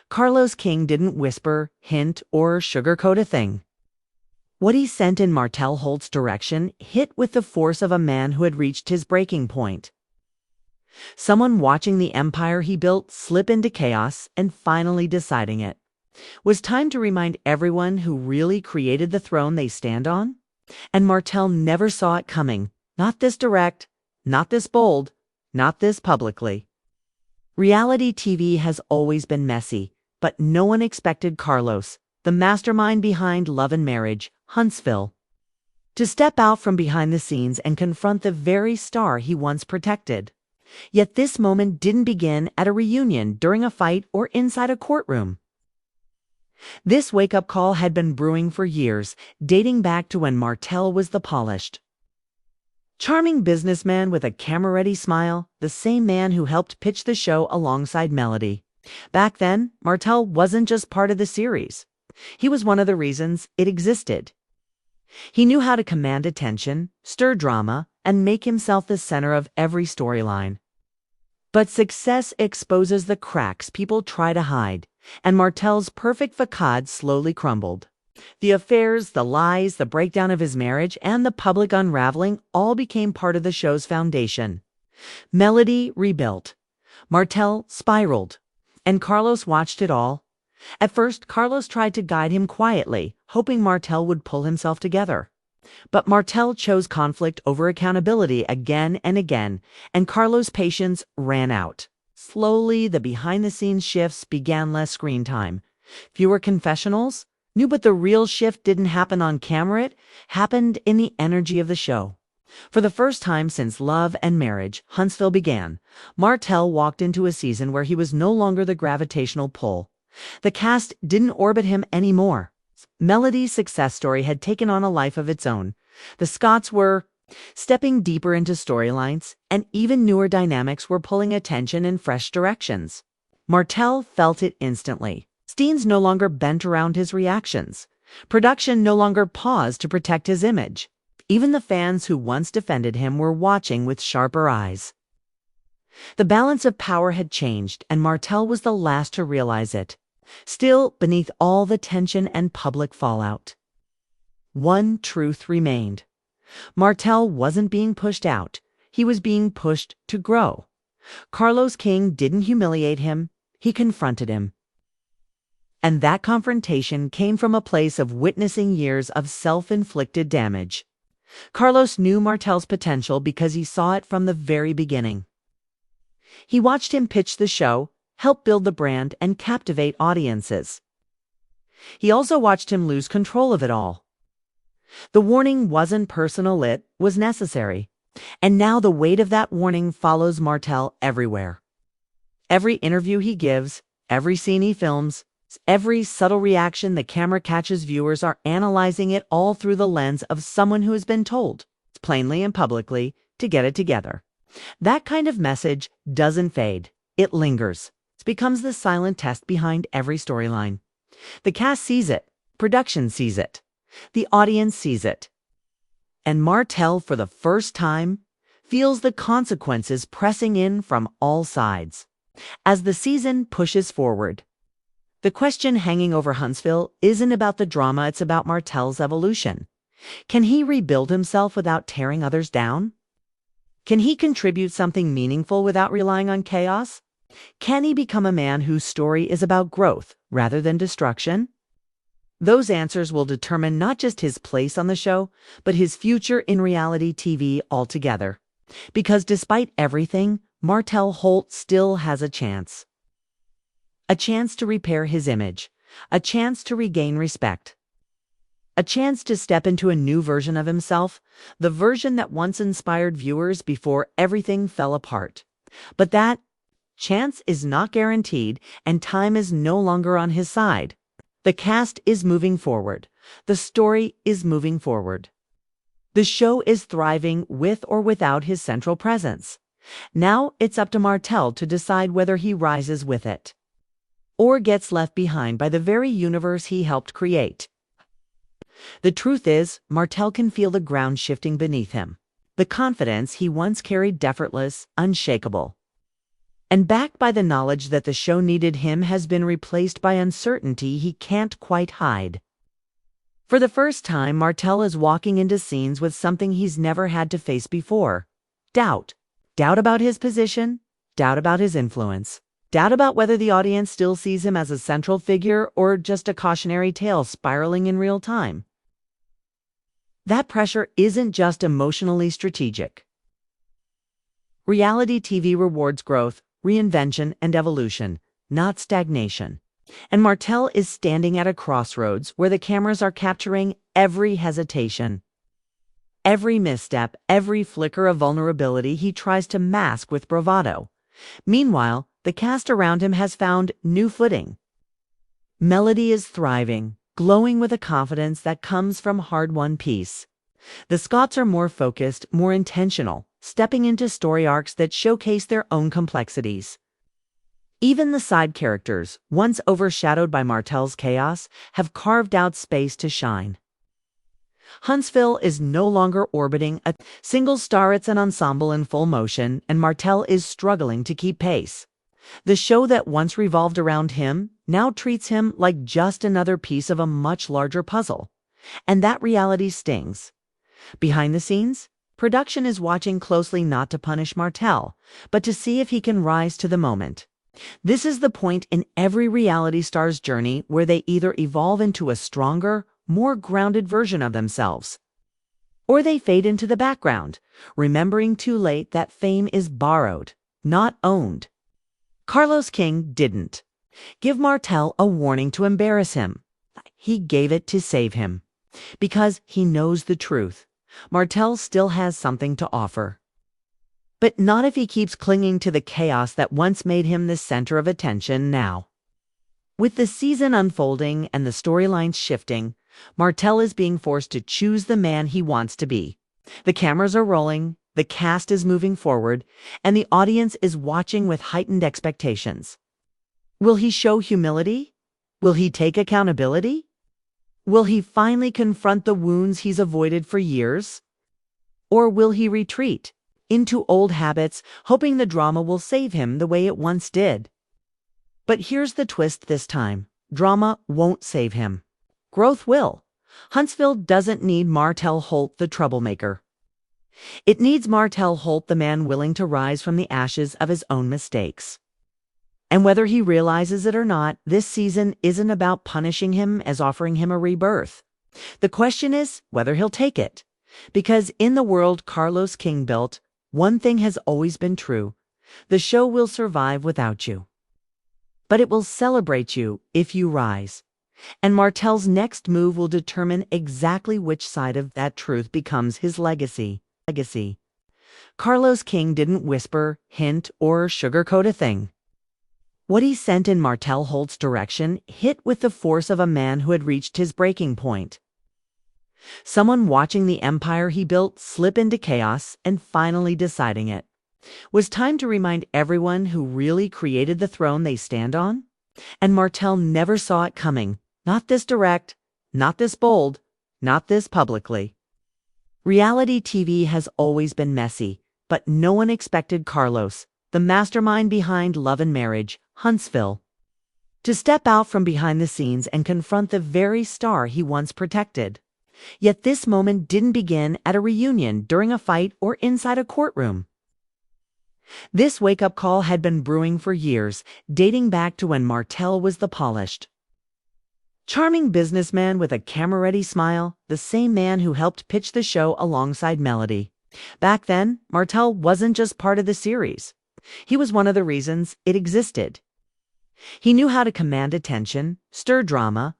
Carlos King didn't whisper, hint, or sugarcoat a thing. What he sent in Martell Holt's direction hit with the force of a man who had reached his breaking point. Someone watching the empire he built slip into chaos and finally deciding it. Was time to remind everyone who really created the throne they stand on? And Martell never saw it coming. Not this direct, not this bold, not this publicly. Reality TV has always been messy, but no one expected Carlos, the mastermind behind Love and Marriage, Huntsville, to step out from behind the scenes and confront the very star he once protected. Yet this moment didn't begin at a reunion, during a fight, or inside a courtroom. This wake-up call had been brewing for years, dating back to when Martell was the polished, charming businessman with a camera-ready smile, the same man who helped pitch the show alongside Melody. Back then, Martell wasn't just part of the series. He was one of the reasons it existed. He knew how to command attention, stir drama, and make himself the center of every storyline. But success exposes the cracks people try to hide, and Martell's perfect facade slowly crumbled. The affairs, the lies, the breakdown of his marriage, and the public unraveling all became part of the show's foundation. Melody rebuilt. Martell spiraled. And Carlos watched it all. At first, Carlos tried to guide him quietly, hoping Martell would pull himself together. But Martell chose conflict over accountability again and again, and Carlos' patience ran out. Slowly, the behind-the-scenes shifts began: less screen time, fewer confessionals. But the real shift didn't happen on camera, it happened in the energy of the show. For the first time since Love and Marriage, Huntsville began, Martell walked into a season where he was no longer the gravitational pull. The cast didn't orbit him anymore. Melody's success story had taken on a life of its own. The Scotts were stepping deeper into storylines, and even newer dynamics were pulling attention in fresh directions. Martell felt it instantly. Scenes no longer bent around his reactions. Production no longer paused to protect his image. Even the fans who once defended him were watching with sharper eyes. The balance of power had changed, and Martell was the last to realize it. Still, beneath all the tension and public fallout, one truth remained. Martell wasn't being pushed out. He was being pushed to grow. Carlos King didn't humiliate him. He confronted him. And that confrontation came from a place of witnessing years of self-inflicted damage. Carlos knew Martell's potential because he saw it from the very beginning. He watched him pitch the show, help build the brand, and captivate audiences. He also watched him lose control of it all. The warning wasn't personal, it was necessary. And now the weight of that warning follows Martell everywhere. Every interview he gives, every scene he films, every subtle reaction the camera catches, viewers are analyzing it all through the lens of someone who has been told, plainly and publicly, to get it together. That kind of message doesn't fade. It lingers. It becomes the silent test behind every storyline. The cast sees it. Production sees it. The audience sees it. And Martell, for the first time, feels the consequences pressing in from all sides. As the season pushes forward, the question hanging over Huntsville isn't about the drama, it's about Martell's evolution. Can he rebuild himself without tearing others down? Can he contribute something meaningful without relying on chaos? Can he become a man whose story is about growth rather than destruction? Those answers will determine not just his place on the show, but his future in reality TV altogether. Because despite everything, Martell Holt still has a chance. A chance to repair his image. A chance to regain respect. A chance to step into a new version of himself, the version that once inspired viewers before everything fell apart. But that chance is not guaranteed, and time is no longer on his side. The cast is moving forward. The story is moving forward. The show is thriving with or without his central presence. Now it's up to Martell to decide whether he rises with it, or gets left behind by the very universe he helped create. The truth is, Martell can feel the ground shifting beneath him. The confidence he once carried effortless, unshakable. And backed by the knowledge that the show needed him has been replaced by uncertainty he can't quite hide. For the first time, Martell is walking into scenes with something he's never had to face before. Doubt. Doubt about his position, doubt about his influence, doubt about whether the audience still sees him as a central figure or just a cautionary tale spiraling in real time. That pressure isn't just emotionally strategic. Reality TV rewards growth, reinvention, and evolution, not stagnation. And Martell is standing at a crossroads where the cameras are capturing every hesitation, every misstep, every flicker of vulnerability he tries to mask with bravado. Meanwhile, the cast around him has found new footing. Melody is thriving, glowing with a confidence that comes from hard-won peace. The Scotts are more focused, more intentional, stepping into story arcs that showcase their own complexities. Even the side characters, once overshadowed by Martell's chaos, have carved out space to shine. Huntsville is no longer orbiting a single star, it's an ensemble in full motion, and Martell is struggling to keep pace. The show that once revolved around him now treats him like just another piece of a much larger puzzle. And that reality stings. Behind the scenes, production is watching closely not to punish Martell, but to see if he can rise to the moment. This is the point in every reality star's journey where they either evolve into a stronger, more grounded version of themselves, or they fade into the background, remembering too late that fame is borrowed, not owned. Carlos King didn't give Martell a warning to embarrass him. He gave it to save him. Because he knows the truth. Martell still has something to offer. But not if he keeps clinging to the chaos that once made him the center of attention now. With the season unfolding and the storylines shifting, Martell is being forced to choose the man he wants to be. The cameras are rolling, the cast is moving forward, and the audience is watching with heightened expectations. Will he show humility? Will he take accountability? Will he finally confront the wounds he's avoided for years? Or will he retreat into old habits, hoping the drama will save him the way it once did? But here's the twist this time. Drama won't save him. Growth will. Huntsville doesn't need Martell Holt, the troublemaker. It needs Martell Holt, the man willing to rise from the ashes of his own mistakes. And whether he realizes it or not, this season isn't about punishing him as offering him a rebirth. The question is whether he'll take it. Because in the world Carlos King built, one thing has always been true. The show will survive without you. But it will celebrate you if you rise. And Martell's next move will determine exactly which side of that truth becomes his legacy. Carlos King didn't whisper, hint, or sugarcoat a thing. What he sent in Martell Holt's direction hit with the force of a man who had reached his breaking point. Someone watching the empire he built slip into chaos and finally deciding it was time to remind everyone who really created the throne they stand on. And Martell never saw it coming. Not this direct, not this bold, not this publicly. Reality TV has always been messy, but no one expected Carlos, the mastermind behind Love and Marriage, Huntsville, to step out from behind the scenes and confront the very star he once protected. Yet this moment didn't begin at a reunion, during a fight, or inside a courtroom. This wake-up call had been brewing for years, dating back to when Martell was the polished, charming businessman with a camera-ready smile, the same man who helped pitch the show alongside Melody. Back then, Martell wasn't just part of the series. He was one of the reasons it existed. He knew how to command attention, stir drama,